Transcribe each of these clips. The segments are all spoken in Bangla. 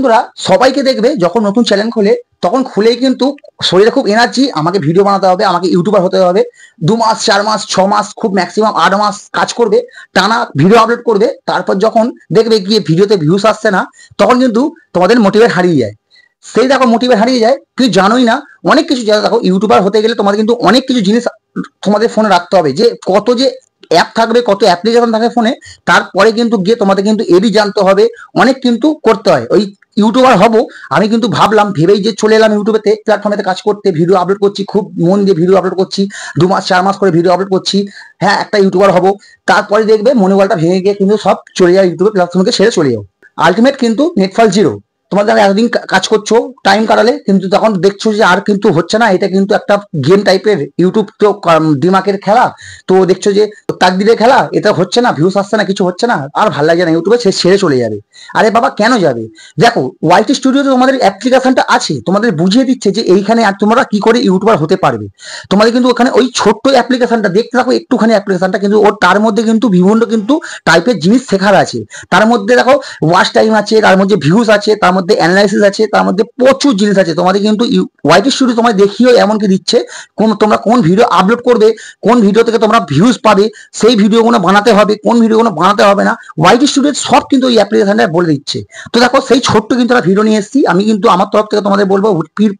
বন্ধুরা সবাইকে দেখবে যখন নতুন চ্যানেল খোলে তখন খুলেই কিন্তু শরীরে খুব এনার্জি, আমাকে ভিডিও বানাতে হবে, আমাকে ইউটিউবার হতে হবে। 2 মাস 4 মাস 6 মাস খুব ম্যাক্সিমাম 8 মাস কাজ করবে, টানা ভিডিও আপলোড করবে। তারপর যখন দেখবে গিয়ে ভিডিওতে ভিউস আসছে না, তখন কিন্তু তোমাদের মোটিভেট হারিয়ে যায়। সেই দেখো মোটিভেট হারিয়ে যায়, তুই জানোই না অনেক কিছু। দেখো ইউটিউবার হতে গেলে তোমাদের কিন্তু অনেক কিছু জিনিস তোমাদের ফোনে রাখতে হবে, যে কত যে অ্যাপ থাকবে, কত অ্যাপ্লিকেশন থাকে ফোনে। তারপরে কিন্তু গিয়ে তোমাদের কিন্তু এডি জানতে হবে, অনেক কিন্তু করতে হয়। ওই ইউটিউবার হব আমি কিন্তু ভাবলাম, ভেবেই যে চলে এলাম ইউটিউবেতে, প্ল্যাটফর্মেতে কাজ করতে, ভিডিও আপলোড করছি, খুব মন দিয়ে ভিডিও আপলোড করছি, 2 মাস 4 মাস করে ভিডিও আপলোড করছি। হ্যাঁ, একটা ইউটিউবার হব। তারপরে দেখবে মনোবলটা ভেঙে গিয়ে কিন্তু সব চলে যায়, ইউটিউবে প্ল্যাটফর্মকে ছেড়ে চলে যাও। আলটিমেট কিন্তু নেটফল জিরো। তোমার যারা এতদিন কাজ করছো, টাইম কাটালে, কিন্তু তখন দেখছো যে আর কিন্তু হচ্ছে না, এটা কিন্তু একটা গেম টাইপের। ইউটিউব তো দিমাগের খেলা, তো দেখছো যে তাকদিরের খেলা, এটা হচ্ছে না, ভিউস আসছে না, কিছু হচ্ছে না, আর ভালো লাগে না, ইউটিউবে সে ছেড়ে চলে যাবে। আরে বাবা, কেন যাবে? দেখো ওয়াইটি স্টুডিওতে তোমাদের অ্যাপ্লিকেশনটা আছে, তোমাদের বুঝিয়ে দিচ্ছে যে এইখানে আর তোমরা কি করে ইউটিউবার হতে পারবে। তোমাদের কিন্তু ওখানে ওই ছোট্ট অ্যাপ্লিকেশনটা দেখতে থাকো, একটুখানি অ্যাপ্লিকেশনটা, কিন্তু ওর তার মধ্যে কিন্তু বিভিন্ন কিন্তু টাইপের জিনিস শেখার আছে। তার মধ্যে দেখো ওয়াচ টাইম আছে, তার মধ্যে ভিউজ আছে, তার মধ্যে অ্যানালাইসিস আছে, তার মধ্যে প্রচুর জিনিস আছে। তোমাদের কিন্তু ওয়াইটি স্টুডিও তোমায় দেখিও এমনকি দিচ্ছে তোমরা কোন ভিডিও আপলোড করবে, কোন ভিডিও থেকে তোমরা ভিউজ পাবে, সেই ভিডিওগুলো বানাতে হবে, কোন ভিডিওগুলো বানাতে হবে না। ওয়াইটি স্টুডিও সব কিন্তু ওই অ্যাপ্লিকেশনটা বলে দিচ্ছে। তো দেখো সেই ছোট্ট কিন্তু একটা ভিডিও নিয়ে এসেছি আমি, কিন্তু আমার তরফ থেকে তোমাদের বলবো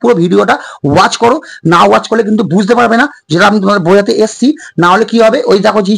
পুরো ভিডিওটা ওয়াচ করো। না ওয়াচ করলে কিন্তু বুঝতে পারবে না, যেটা আমি তোমাদের বোঝাতে এসেছি। না হলে কি হবে, ওই দেখো যে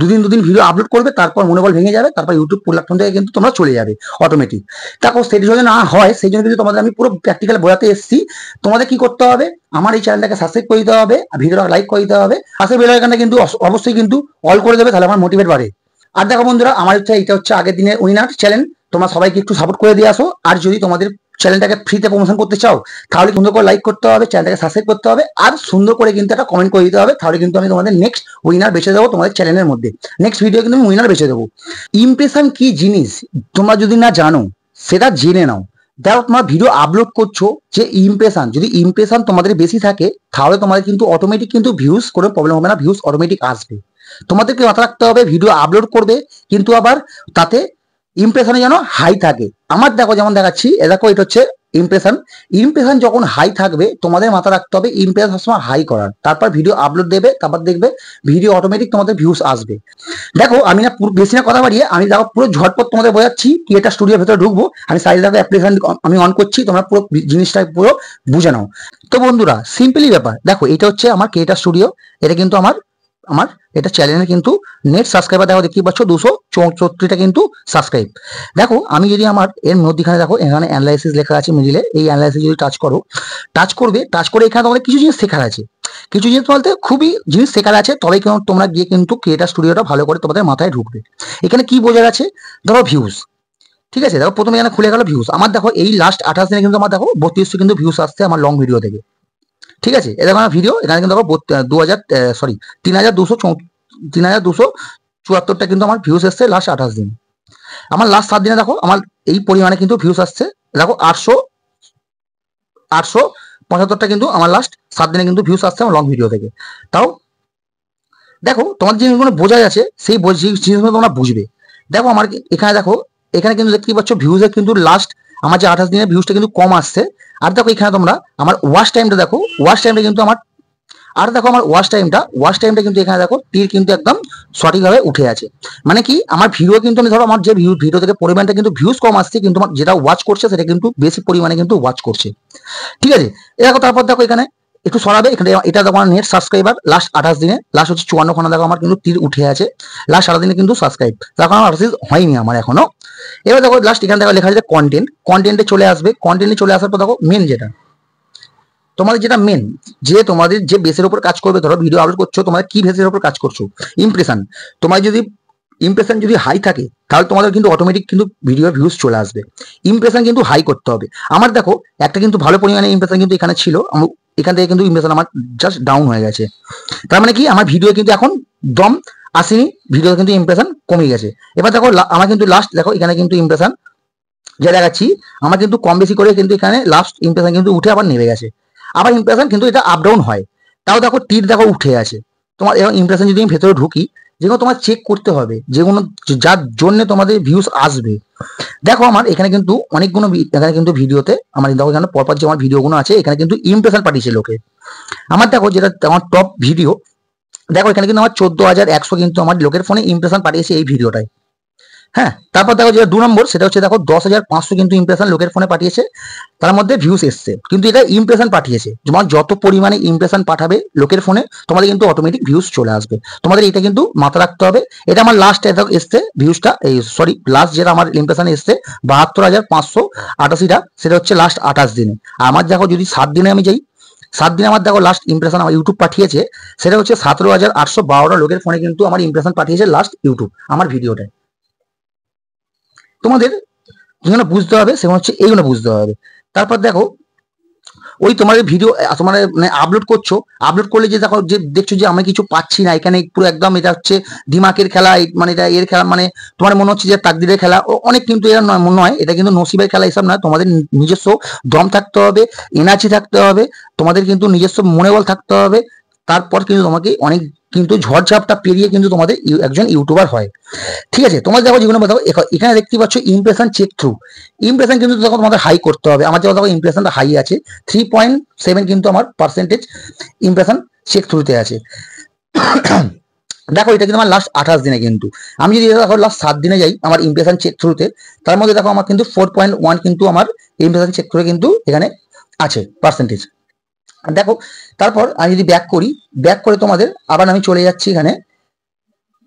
দুদিন ভিডিও আপলোড করবে, তারপর মনোবল ভেঙে যাবে, তারপর ইউটিউব প্ল্যাটফর্ম থেকে কিন্তু তোমরা চলে যাবে অটোমেটিক। দেখো সেটি যদি না হয়, সেই জন্য কিন্তু তোমাদের আমি পুরো প্র্যাকটিক্যাল বোঝাতে এসেছি। তোমাদের কি করতে হবে, আমার এই চ্যানেলটাকে সাবস্ক্রাইব করে দিতে হবে, ভিডিওটা লাইক করে দিতে হবে, পাশে বেল আইকনটা কিন্তু অবশ্যই কিন্তু অল করে দেবে, তাহলে আমার মোটিভেট বাড়ে। আর দেখো বন্ধুরা, আমার এটা হচ্ছে আগের দিনের উইনার চ্যানেল। তোমরা সবাইকে একটু সাপোর্ট করে দিয়ে আসো। আর যদি তোমাদের চ্যানেলটাকে ফ্রিতে প্রমোশন করতে চাও, তাহলে সুন্দর করে লাইক করতে হবে, চ্যানেলটাকে সাবস্ক্রাইব করতে হবে, আর সুন্দর করে কিন্তু একটা কমেন্ট করে দিতে হবে। তাহলে কিন্তু আমি তোমাদের নেক্সট উইনার বেছে দেবো তোমাদের চ্যানেলের মধ্যে। নেক্সট ভিডিও কিন্তু আমি উইনার বেছে দেবো। ইমপ্রেশন কি জিনিস তোমরা যদি না জানো, সেটা জেনে নাও। দেখো তোমরা ভিডিও আপলোড করছো, যে ইমপ্রেশন, যদি ইমপ্রেশন তোমাদের বেশি থাকে, তাহলে তোমাদের কিন্তু অটোমেটিক কিন্তু ভিউজ কোনো প্রবলেম হবে না, ভিউজ অটোমেটিক আসবে। তোমাদেরকে মাথা রাখতে হবে, ভিডিও আপলোড করবে কিন্তু আবার তাতে ইমপ্রেশনে যেন হাই থাকে। আমার দেখো যেমন দেখাচ্ছি, দেখো এটা হচ্ছে ইমপ্রেশন। ইমপ্রেশন যখন হাই থাকবে, তোমাদের মাথা রাখতে হবে ইমপ্রেশন সবসময় হাই করার, তারপর ভিডিও আপলোড দেবে, তারপর দেখবে ভিডিও অটোমেটিক তোমাদের ভিউজ আসবে। দেখো আমি না বেশি না কথা বাড়িয়ে, আমি দেখো পুরো ঝটপট তোমাদের বোঝাচ্ছি কি। এটা স্টুডিওর ভেতরে ঢুকবো, আমি সাইডে দেখো অ্যাপ্লিকেশন আমি অন করছি, তোমরা পুরো জিনিসটা পুরো বুঝে নাও। তো বন্ধুরা সিম্পলি ব্যাপার, দেখো এটা হচ্ছে আমার ক্রিয়েটার স্টুডিও। এটা কিন্তু আমার আমার এটা চ্যানেলের কিন্তু নেট সাবস্ক্রাইবার দেখো, দেখতে পাচ্ছ 264টা কিন্তু সাবস্ক্রাইব। দেখো আমি যদি আমার এর মধ্যখানে দেখো এখানে অ্যানালাইসিস লেখা আছে মিডিলে, এই অ্যানালাইসিস যদি টাচ করে এখানে তোমাদের কিছু জিনিস শেখার আছে। কিছু জিনিস বলতে খুবই জিনিস শেখার আছে, তবে তোমরা গিয়ে কিন্তু ক্রিয়েটার স্টুডিওটা ভালো করে তোমাদের মাথায় ঢুকবে। এখানে কি বোঝার আছে, ধরো ভিউজ, ঠিক আছে। দেখো প্রথমে এখানে খুলে গেল ভিউজ। আমার দেখো এই লাস্ট 28 দিনে কিন্তু আমার দেখো 3200 কিন্তু ভিউজ আসছে আমার লং ভিডিও থেকে, ঠিক আছে। এটা আমার ভিডিও, এখানে কিন্তু দেখো 3274টা কিন্তু আমার ভিউজ এসছে লাস্ট 28 দিন। আমার লাস্ট 7 দিনে দেখো আমার এই পরিমাণে কিন্তু ভিউজ আসছে। দেখো 875টা কিন্তু আমার লাস্ট 7 দিনে কিন্তু ভিউজ আসছে আমার লং ভিডিও থেকে। তাও দেখো তোমার যে জিনিসগুলো বোঝা যাচ্ছে, সেই জিনিসগুলো তোমরা বুঝবে। দেখো আমার এখানে দেখো, এখানে কিন্তু দেখতে পাচ্ছ ভিউজের কিন্তু লাস্ট আমার যে 28 দিনের ভিউজটা কিন্তু কম আসছে। আর দেখো এখানে তোমরা আমার ওয়াচ টাইমটা দেখো, ওয়াচ টাইমটা কিন্তু আমার, আর দেখো আমার ওয়াচ টাইমটা কিন্তু এখানে দেখো তীর কিন্তু একদম সঠিকভাবে উঠে আছে। মানে কি, আমার ভিডিও কিন্তু আমি ধরো আমার যে ভিডিও থেকে পরিমাণটা কিন্তু ভিউজ কম আসছে, কিন্তু আমার যেটা ওয়াচ করছে সেটা কিন্তু বেশি পরিমাণে কিন্তু ওয়াচ করছে, ঠিক আছে। দেখো তারপর দেখো এখানে একটু সরাবে, এখানে এটা দেখো আমার নেট সাবস্ক্রাইবার লাস্ট 28 দিনে, লাস্ট হচ্ছে 54খানা দেখো আমার কিন্তু তীর উঠে আছে। লাস্ট 18 দিনে কিন্তু সাবস্ক্রাইব দেখো আমার হয়নি আমার এখনো। এবার দেখো লাস্ট এখানে দেখো লেখা আছে কন্টেন্টে চলে আসবে। কন্টেন্টে চলে আসার পর দেখো মেন যেটা তোমাদের যেটা মেন, যে তোমাদের যে বেসের উপর কাজ করবে, ধরো ভিডিও আপলোড করছো, তোমাদের কি বেসের উপর কাজ করছো, ইমপ্রেশন। তোমার যদি ইমপ্রেশন যদি হাই থাকে, তাহলে তোমাদের কিন্তু অটোমেটিক কিন্তু ভিডিও ভিউজ চলে আসবে। ইমপ্রেশন কিন্তু হাই করতে হবে। আমার দেখো একটা কিন্তু ভালো পরিমাণে ইমপ্রেশন কিন্তু এখানে ছিল, এখান থেকে কিন্তু ইমপ্রেশন আমার জাস্ট ডাউন হয়ে গেছে। তার মানে কি, আমার ভিডিও কিন্তু এখন দম আসেনি, ভিডিও কিন্তু ইমপ্রেশন কমে গেছে। এবার দেখো আমার কিন্তু লাস্ট দেখো এখানে কিন্তু ইমপ্রেশন যে দেখাচ্ছি, আমার কিন্তু কম বেশি করে কিন্তু এখানে লাস্ট ইমপ্রেশন কিন্তু উঠে আবার নেমে গেছে। আবার ইমপ্রেশন কিন্তু এটা আপ ডাউন হয়। তাও দেখো তীর দেখো উঠে আছে তোমার। এবং ইমপ্রেশন যদি আমি ভেতরে ঢুকি, যেগুলো তোমার চেক করতে হবে, যেগুলো যার জন্য তোমাদের ভিউজ আসবে। দেখো আমার এখানে কিন্তু অনেকগুলো এখানে কিন্তু ভিডিওতে আমার দেখো এখানে পরপর যে আমার ভিডিওগুলো আছে এখানে কিন্তু ইমপ্রেশন পাঠিয়েছে লোকে। আমার দেখো যেটা আমার টপ ভিডিও, দেখো এখানে কিন্তু আমার 14,100 কিন্তু আমার লোকের ফোনে ইমপ্রেশন পাঠিয়েছে এই ভিডিওটাই। হ্যাঁ, তারপর দেখো যেটা 2 নম্বর সেটা হচ্ছে দেখো 10,500 কিন্তু ইমপ্রেশন লোকের ফোনে পাঠিয়েছে, তার মধ্যে ভিউস এসছে, কিন্তু এটা ইমপ্রেশন পাঠিয়েছে। তোমার যত পরিমাণে ইমপ্রেশন পাঠাবে লোকের ফোনে তোমাদের কিন্তু অটোমেটিক ভিউজ চলে আসবে। তোমাদের এটা কিন্তু মাথা রাখতে হবে। এটা আমার লাস্ট এসছে ভিউজটা, এই সরি লাস্ট যেটা আমার ইমপ্রেশন এসছে 72,588টা, সেটা হচ্ছে লাস্ট 28 দিনে। আমার দেখো যদি 7 দিনে আমি যাই, 7 দিনে আমার দেখো লাস্ট ইমপ্রেশন আমার ইউটিউব পাঠিয়েছে সেটা হচ্ছে 17,812টা লোকের ফোনে কিন্তু আমার ইমপ্রেশন পাঠিয়েছে লাস্ট ইউটিউব আমার ভিডিওটায়। তোমাদের যেগুলো বুঝতে হবে সেগুলো হচ্ছে এইগুলো বুঝতে হবে। তারপর দেখো ওই তোমাদের ভিডিও তোমার মানে আপলোড করছো, আপলোড করলে যে দেখো যে দেখছো যে আমি কিছু পাচ্ছি না, এখানে পুরো একদম এটা হচ্ছে দিমাগের খেলা, মানে এটা এর খেলা, মানে তোমার মনে হচ্ছে যে তাকদিরের খেলা, অনেক কিন্তু এটা নয়, এটা কিন্তু নসিবের খেলা এসব নয়। তোমাদের নিজস্ব দম থাকতে হবে, এনার্জি থাকতে হবে, তোমাদের কিন্তু নিজস্ব মনোবল থাকতে হবে, তারপর কিন্তু তোমাকে অনেক কিন্তু ঝড়ঝাপটা পেরিয়ে কিন্তু তোমাদের একজন ইউটিউবার হয়। ঠিক আছে, তোমার দেখো যেগুলো দেখো এখানে দেখতে পাচ্ছ ইমপ্রেশন চেক থ্রু, ইমপ্রেশন কিন্তু তখন তোমাদের হাই করতে হবে। আমার যেমন দেখো ইমপ্রেশনটা হাই আছে 3.7 কিন্তু আমার পার্সেন্টেজ ইমপ্রেশন চেক থ্রুতে আছে। দেখো এটা কিন্তু আমার লাস্ট 28 দিনে, কিন্তু আমি যদি দেখো লাস্ট 7 দিনে যাই আমার ইমপ্রেশন চেক থ্রুতে, তার মধ্যে দেখো আমার কিন্তু 4.1 কিন্তু আমার ইমপ্রেশন চেক থ্রুতে কিন্তু এখানে আছে পার্সেন্টেজ। দেখো তারপর আমি যদি ব্যাক করি, ব্যাক করে তোমাদের আবার আমি চলে যাচ্ছি এখানে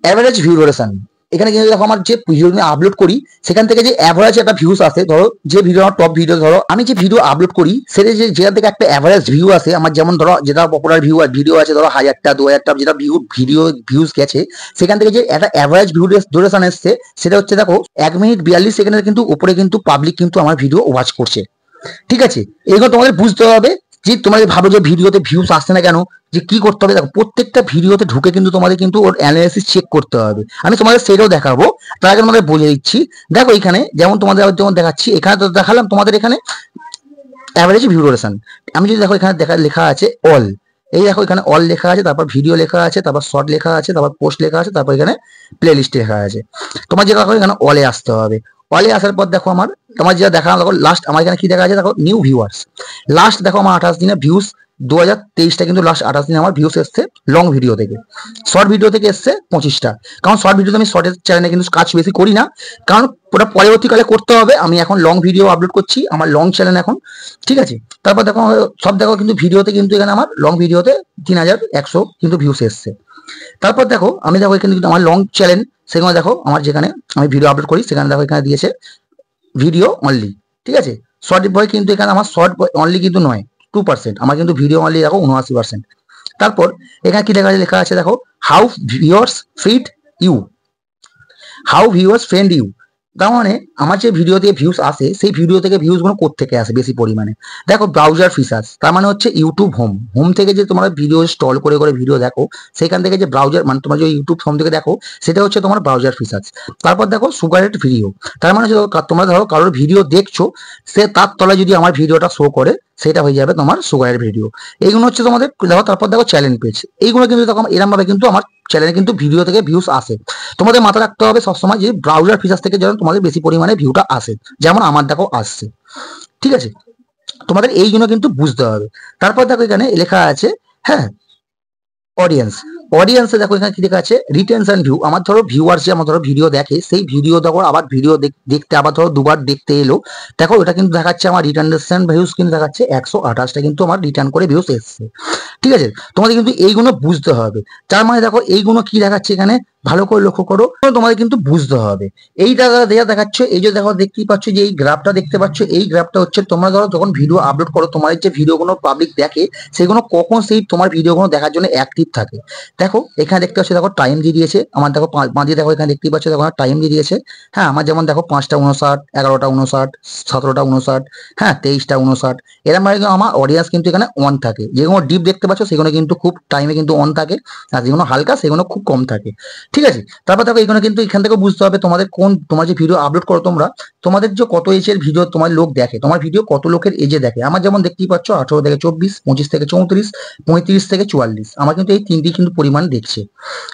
অ্যাভারেজ ভিউ ডিউরেশন। এখানে কিন্তু দেখো আমার যে ভিডিও আমি আপলোড করি সেখান থেকে যে অ্যাভারেজ একটা ভিউস আসে, ধরো যে ভিডিও আমার টপ ভিডিও, ধরো আমি যে ভিডিও আপলোড করি সেটা যে যেখান থেকে একটা অ্যাভারেজ ভিউ আসে আমার, যেমন ধরো যেটা পপুলার ভিডিও আছে ধরো 1000টা 2000টা যেটা ভিডিও ভিউজ গেছে, সেখান থেকে যে একটা অ্যাভারেজ ভিউ ডিউরেশন এসছে সেটা হচ্ছে দেখো 1 মিনিট 42 সেকেন্ডের কিন্তু উপরে কিন্তু পাবলিক কিন্তু আমার ভিডিও ওয়াচ করছে। ঠিক আছে, এইগুলো তোমাদের বুঝতে হবে। যে তোমাদের ভাবো যে ভিডিওতে ভিউজ আসছে না কেন, যে কি করতে হবে, দেখো প্রত্যেকটা ভিডিওতে ঢুকে কিন্তু তোমাদের কিন্তু ওর অ্যানালাইসিস চেক করতে হবে। আমি তোমাদের সেটাও দেখাবো, তার আগে তোমাদের বলে দিচ্ছি। দেখো এখানে যেমন তোমাদের যেমন দেখাচ্ছি, এখানে তো দেখালাম তোমাদের এখানে অ্যাভারেজ ভিউ ডিউরেশন। আমি যদি দেখো এখানে লেখা আছে অল, এই দেখো এখানে অল লেখা আছে, তারপর ভিডিও লেখা আছে, তারপর শর্ট লেখা আছে, তারপর পোস্ট লেখা আছে, তারপর এখানে প্লে লিস্ট লেখা আছে। তোমার যেটা দেখো এখানে অলে আসতে হবে। অলে আসার পর দেখো আমার তোমার যেটা দেখা দেখো লাস্ট আমার এখানে কি দেখা আছে, দেখো নিউ ভিউয়ার্স। লাস্ট দেখো আমার 28 দিনে ভিউজ 2023টা কিন্তু লাস্ট 28 দিনে আমার ভিউস এসছে লং ভিডিও থেকে। শর্ট ভিডিও থেকে এসছে 25টা, কারণ শর্ট ভিডিওতে আমি শর্টের চ্যানেলে কিন্তু কাজ বেশি করি না, কারণ ওটা পরবর্তীকালে করতে হবে। আমি এখন লং ভিডিও আপলোড করছি আমার লং চ্যানেল এখন। ঠিক আছে, তারপর দেখো সব দেখো কিন্তু ভিডিওতে কিন্তু এখানে আমার লং ভিডিওতে 3100 কিন্তু ভিউস এসছে। তারপর দেখো আমি দেখো এখানে কিন্তু আমার লং চ্যানেল, সেখানে দেখো আমার যেখানে আমি ভিডিও আপলোড করি সেখানে দেখো এখানে দিয়েছে ভিডিও অনলি। ঠিক আছে, শর্ট বয় কিন্তু এখানে আমার শর্ট অনলি কিন্তু নয় 2%, আমার কিন্তু ভিডিও অনলি দেখো 79%। তারপর এখানে কি লেখা আছে দেখো how viewers feed you, how viewers friend you. তার মানে আমার যে ভিডিও থেকে ভিউজ আসে সেই ভিডিও থেকে ভিউজ গুলো কোত্থেকে আসে বেশি পরিমাণে, দেখো ব্রাউজার ফিচার্স, তার মানে হচ্ছে ইউটিউব হোম থেকে যে তোমরা ভিডিও স্টল করে ভিডিও দেখো সেখান থেকে যে ব্রাউজার মানে তোমার যে ইউটিউব হোম থেকে দেখো সেটা হচ্ছে তোমার ব্রাউজার ফিচার্স। তারপর দেখো সুগারেট ভিডিও, তার মানে তোমরা ধরো কারোর ভিডিও দেখছো, সে তার তলায় যদি আমার ভিডিওটা শো করে সেটা হয়ে যাবে তোমার সুগারের ভিডিও। এইগুলো হচ্ছে তোমাদের দেখো। তারপর দেখো চ্যানেল পেজ, এইগুলো কিন্তু দেখো এরকম ভাবে কিন্তু আমার চ্যানেলে কিন্তু ভিডিও থেকে ভিউস আসে। তোমাদের মাথা রাখতে হবে সবসময় যে ব্রাউজার ফিচার্স থেকে যেন তোমাদের বেশি পরিমাণে ভিউটা আসে, যেমন আমার দেখো আসছে। ঠিক আছে, তোমাদের এইগুলো কিন্তু বুঝতে হবে। তারপর দেখো এখানে লেখা আছে হ্যাঁ অডিয়েন্স, অডিয়েন্সে দেখো এখানে কি লেখা আছে রিটেনশন ভিউ। আমার ধরো ভিউয়ার্স যে আমার ধরো ভিডিও দেখে সেই ভিডিও দেখো আবার ভিডিও দেখতে আবার ধরো দুবার দেখতে এলো, দেখো এটা কিন্তু দেখাচ্ছে আমার রিটেনশন ভিউজ কিন্তু দেখাচ্ছে 128টা কিন্তু আমার রিটার্ন করে ভিউজ এসছে। ঠিক আছে, তোমাদের কিন্তু এইগুলো বুঝতে হবে। তার মানে দেখো এইগুলো কি দেখাচ্ছে এখানে ভালো করে লক্ষ্য করো, তোমাদের কিন্তু বুঝতে হবে। এইটা দেখাচ্ছে এই যে দেখো দেখতেই পাচ্ছ যে এই গ্রাফটা দেখতে পাচ্ছ, এই গ্রাফটা হচ্ছে তোমরা ধরো যখন ভিডিও আপলোড করো তোমার যে ভিডিওগুলো পাবলিক দেখে সেগুলো কখন সেই তোমার ভিডিওগুলো দেখার জন্য অ্যাক্টিভ থাকে। দেখো এখানে দেখতে পাচ্ছ দেখো টাইম দিয়ে দিয়েছে আমার, দেখো মাঝে দেখো এখানে দেখতেই পাচ্ছ দেখো টাইম দিয়ে দিয়েছে। হ্যাঁ, আমার যেমন দেখো 5টা 59, 11টা 59, 17টা 59, হ্যাঁ 23টা 59, এরকম মানে আমার অডিয়েন্স কিন্তু এখানে অন থাকে। যেগুলো ডিপ দেখতে পাচ্ছ সেগুলো কিন্তু খুব টাইমে কিন্তু অন থাকে, আর যেগুলো হালকা সেগুলো খুব কম থাকে। ঠিক আছে। তারপর দেখো এখানে কিন্তু এখান থেকে বুঝতে হবে তোমাদের তোমার যে ভিডিও আপলোড করো তোমরা, তোমাদের যে কত এজের ভিডিও তোমার লোক দেখে, তোমার ভিডিও কত লোকের এজে দেখে। আমার যেমন দেখতেই পাচ্ছ 18 থেকে 24, 25 থেকে 34, 35 থেকে 44, আমার কিন্তু এই তিনটি কিন্তু পরিমাণ দেখছে।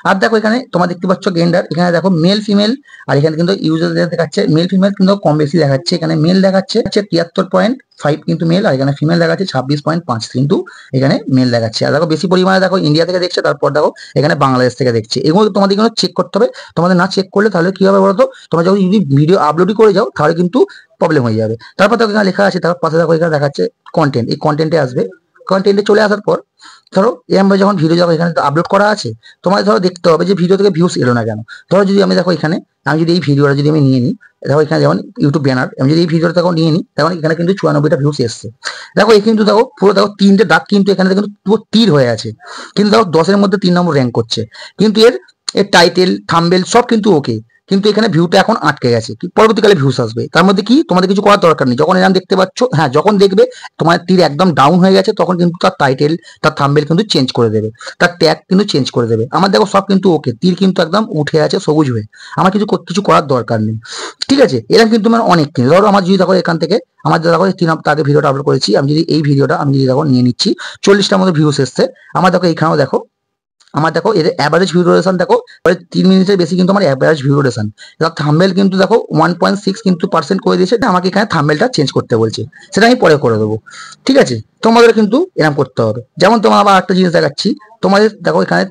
আর দেখো এখানে তোমার দেখতে পাচ্ছ জেন্ডার, এখানে দেখো মেল ফিমেল, আর এখানে কিন্তু ইউজার দেখাচ্ছে মেল ফিমেল কিন্তু কম বেশি দেখাচ্ছে। এখানে মেল দেখাচ্ছে 73.5 কিন্তু মেল, আর এখানে ফিমেল দেখাচ্ছে 26.5 কিন্তু এখানে মেল দেখাচ্ছে। আর দেখো বেশি পরিমাণে দেখো ইন্ডিয়া থেকে দেখছে, তারপর দেখো এখানে বাংলাদেশ থেকে দেখছে। এগুলো তোমাদের কিন্তু চেক করতে হবে, তোমাদের না চেক করলে তাহলে কি হবে বলতো, তোমরা যখন যদি ভিডিও আপলোডই করে যাও তাহলে কিন্তু প্রবলেম হয়ে যাবে। তারপর দেখো এখানে লেখা আছে, তারপর পাশে দেখো এখানে দেখাচ্ছে কন্টেন্ট, এই কন্টেন্টে আসবে। কন্টেন্টে চলে আসার পর ধরো আমরা যখন ভিডিও যখন এখানে আপলোড করা আছে, তোমার ধরো দেখতে হবে যে ভিডিও থেকে ভিউস এলো না কেন। ধরো যদি আমি দেখো এখানে আমি যদি এই ভিডিওটা যদি আমি নিয়ে নিই, দেখো এখানে যেমন ইউটিউব ব্যানার, আমি যদি এই ভিডিওটা দেখো নিয়ে নিই, তখন এখানে কিন্তু 94টা ভিউস এসছে। দেখো এই কিন্তু দেখো পুরো দেখো তিনটে দাগ কিন্তু এখানে কিন্তু পুরো তীর হয়ে আছে, কিন্তু দেখো 10-এর মধ্যে 3 নম্বর র্যাঙ্ক করছে। কিন্তু এর টাইটেল থাম্বনেল সব কিন্তু ওকে, কিন্তু এখানে ভিউটা এখন আটকে গেছে, পরবর্তীকালে ভিউস আসবে। তার মধ্যে কি তোমাদের কিছু করার দরকার নেই, যখন এরকম দেখতে পাচ্ছ, হ্যাঁ যখন দেখবে তোমার তীর একদম ডাউন হয়ে গেছে, তখন কিন্তু তার টাইটেল তার থাম্বনেল কিন্তু চেঞ্জ করে দেবে, তার ট্যাগ কিন্তু চেঞ্জ করে দেবে। আমার দেখো সব কিন্তু ওকে, তীর কিন্তু একদম উঠে আছে সবুজ হয়ে, আমার কিছু করার দরকার নেই। ঠিক আছে, এরকম কিন্তু মানে অনেক কিছু। ধরো আমার যদি দেখো এখান থেকে আমার দেখো 3 সপ্তাহ আগে ভিডিওটা আপলোড করেছি, আমি যদি এই ভিডিওটা আমি যদি দেখো নিয়ে নিচ্ছি, 40টার মতো ভিউস এসছে। আমার দেখো এখানেও দেখো আমার দেখো এর অ্যাভারেজ ভিউ ডিউরেশন দেখো 3 মিনিটের বেশি কিন্তু আমার অ্যাভারেজ ভিউ ডিউরেশন। থাম্বনেল কিন্তু দেখো 1.6 কিন্তু % করে দিয়েছে, আমাকে এখানে থাম্বনেলটা চেঞ্জ করতে বলছে, সেটা আমি পরে করে দেবো। ঠিক আছে, তোমাদের কিন্তু এরকম করতে হবে। যেমন তোমার আবার একটা জিনিস দেখাচ্ছি, তোমাদের দেখো এখানে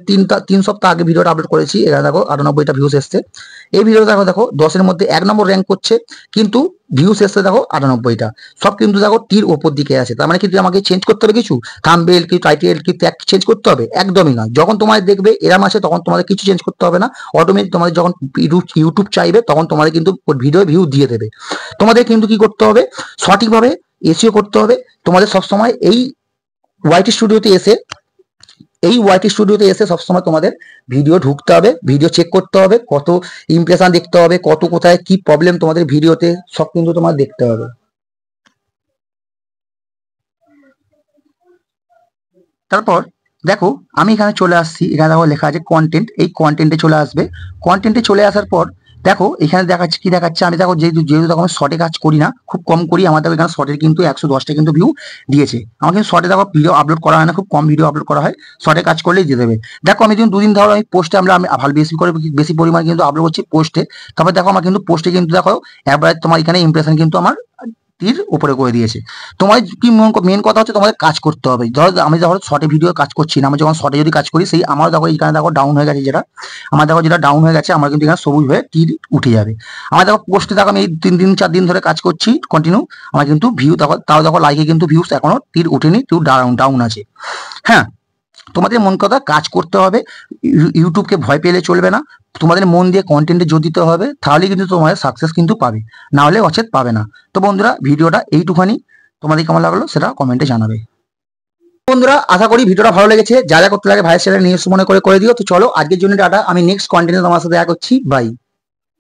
3 সপ্তাহ আগে ভিডিওটা আপলোড করেছি, এখানে দেখো 98টা ভিউস এসছে। এই ভিডিওটা দেখো 10-এর মধ্যে 1 নম্বর র্যাঙ্ক করছে, কিন্তু ভিউস এসছে দেখো 98টা, সব কিন্তু দেখো তীর ওপর দিকে আছে। তার মানে কিন্তু আমাকে চেঞ্জ করতে হবে কিছু, থাম্বনেল কি টাইটেল কি ট্যাগ চেঞ্জ করতে হবে? একদমই না। যখন তোমাদের দেখবে এরম আছে তখন তোমাদের কিছু চেঞ্জ করতে হবে না, অটোমেটিক তোমাদের যখন ইউটিউব চাইবে তখন তোমাদের কিন্তু ভিডিও ভিউ দিয়ে দেবে। তোমাদের কিন্তু কি করতে হবে, সঠিকভাবে এসইও করতে হবে। তোমাদের সবসময় এই ওয়াইটি স্টুডিওতে এসে সবসময় তোমাদের ভিডিও ঢুকতে হবে, ভিডিও চেক করতে হবে, কত ইমপ্রেশন দেখতে হবে, কত কোথায় কি প্রবলেম তোমাদের ভিডিওতে, সব কিন্তু তোমার দেখতে হবে। তারপর দেখো আমি এখানে চলে আসছি, এখানে দেখো লেখা আছে কন্টেন্ট, এই কন্টেন্টে চলে আসবে। কন্টেন্টে চলে আসার পর দেখো এখানে দেখাচ্ছে কি দেখাচ্ছে, আমি দেখো যেহেতু দেখো আমি শর্টে কাজ করি না, খুব কম করি। আমার দেখো এখানে শর্টের কিন্তু 110টা কিন্তু ভিউ দিয়েছে। আমার কিন্তু শর্টে দেখো ভিডিও আপলোড করা হয় না, খুব কম ভিডিও আপলোড করা হয়, শর্টে কাজ করলেই দিয়ে দেবে। দেখো আমি কিন্তু 2 দিন ধরে আমি পোস্টে আমি ভালো বেশি পরিমাণ কিন্তু আপলোড করছি পোস্টে। তারপর দেখো আমার কিন্তু পোস্টে কিন্তু দেখো এভারেজ তোমার এখানে ইমপ্রেশন কিন্তু আমার তীর উপরে করে দিয়েছে। তোমার কি মেন কথা হচ্ছে তোমাদের কাজ করতে হবে। ধরো আমি যখন শর্টে ভিডিও কাজ করছি না, আমি যখন শর্টে যদি কাজ করি, সেই আমার দেখো এখানে দেখো ডাউন হয়ে গেছে, যেটা আমার দেখো যেটা ডাউন হয়ে গেছে, আমার কিন্তু এখানে সবুজ হয়ে তীর উঠে যাবে। আমার দেখো পোস্টে দেখো আমি এই 3 দিন 4 দিন ধরে কাজ করছি কন্টিনিউ, আমার কিন্তু ভিউ দেখো, তাও দেখো লাইকে কিন্তু ভিউস এখনো তীর উঠেনি, তীর ডাউন আছে। হ্যাঁ, তোমাদের মন কথা কাজ করতে হবে, ইউটিউবকে ভয় পেলে চলবে না, তোমাদের মন দিয়ে কন্টেন্টে জোর দিতে হবে, তাহলে কিন্তু তোমাদের সাকসেস কিন্তু পাবে, না হলে অচেত পাবে না। তো বন্ধুরা ভিডিওটা এইটুখানি, তোমাদের কেমন লাগলো সেটা কমেন্টে জানাবে। বন্ধুরা আশা করি ভিডিওটা ভালো লেগেছে, যা যা করতে লাগে ভাইয়ের চ্যানেল নিজস্ব মনে করে দিও। তো চলো আজকের জন্য টাটা, আমি নেক্সট কন্টেন্টে তোমার সাথে দেখা করছি, বাই।